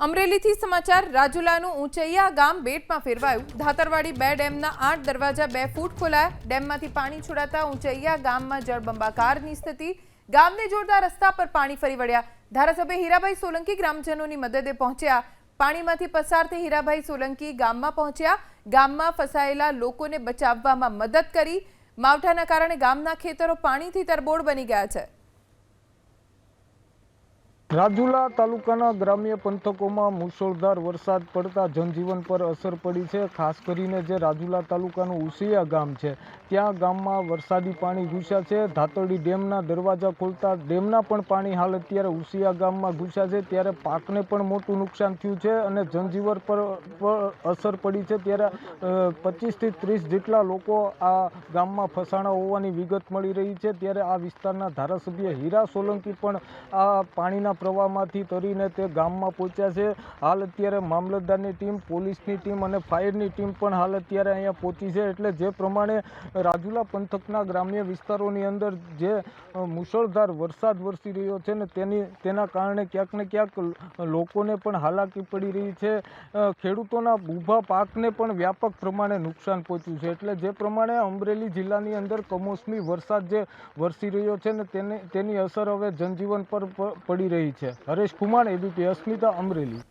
અમરેલીથી સમાચાર રાજુલાનું ઊંચૈયા ગામ બેટમાં ફેરવાયું। ધાતરવાડી 2 ડેમના 8 દરવાજા 2 ફૂટ ખોલાયા। ડેમમાંથી પાણી છોડાતા ઊંચૈયા ગામમાં જળબંબાકારની સ્થિતિ। ગામને જોડતા રસ્તા પર પાણી ફરી વળ્યા। ધારાસભ્ય હીરાભાઈ સોલંકી ગ્રામજનોની મદદે પહોંચ્યા। પાણીમાંથી પસાર થઈ હીરાભાઈ સોલંકી ગામમાં પહોંચ્યા। ગામમાં ફસાયેલા લોકોને બચાવવામાં મદદ કરી। માવઠાના કારણે ગામના ખેતરો પાણીથી તરબોળ બની ગયા છે। રાજુલા તાલુકાના ગ્રામ્ય પંથકોમાં મુશળધાર વરસાદ પડતા જનજીવન પર અસર પડી છે। ખાસ કરીને જે રાજુલા તાલુકાનું ઉસિયા ગામ છે ત્યાં ગામમાં વરસાદી પાણી ઘૂસ્યા છે। ધાતરડી ડેમના દરવાજા ખોલતા ડેમના પણ પાણી હાલ અત્યારે ઉસિયા ગામમાં ઘૂસ્યા છે, ત્યારે પાકને પણ મોટું નુકસાન થયું છે અને જનજીવન પર અસર પડી છે। ત્યારે 25 થી 30 જેટલા લોકો આ ગામમાં ફસાણા હોવાની વિગત મળી રહી છે। ત્યારે આ વિસ્તારના ધારાસભ્ય હીરા સોલંકી પણ આ પાણીના પ્રવાહમાંથી તરીને તે ગામમાં પહોંચ્યા છે। હાલ અત્યારે મામલતદારની ટીમ, પોલીસની ટીમ અને ફાયરની ટીમ પણ હાલ અત્યારે અહીંયા પહોંચી છે। એટલે જે પ્રમાણે રાજુલા પંથકના ગ્રામ્ય વિસ્તારોની અંદર જે મુશળધાર વરસાદ વરસી રહ્યો છે ને તેના કારણે ક્યાંક ને ક્યાંક લોકોને પણ હાલાકી પડી રહી છે। ખેડૂતોના ઊભા પાકને પણ વ્યાપક પ્રમાણે નુકસાન પહોંચ્યું છે। એટલે જે પ્રમાણે અમરેલી જિલ્લાની અંદર કમોસમી વરસાદ જે વરસી રહ્યો છે ને તેની અસર હવે જનજીવન પર પડી રહી છે। હરેશ કુમાર, એબીપી અસ્મિતા, અમરેલી।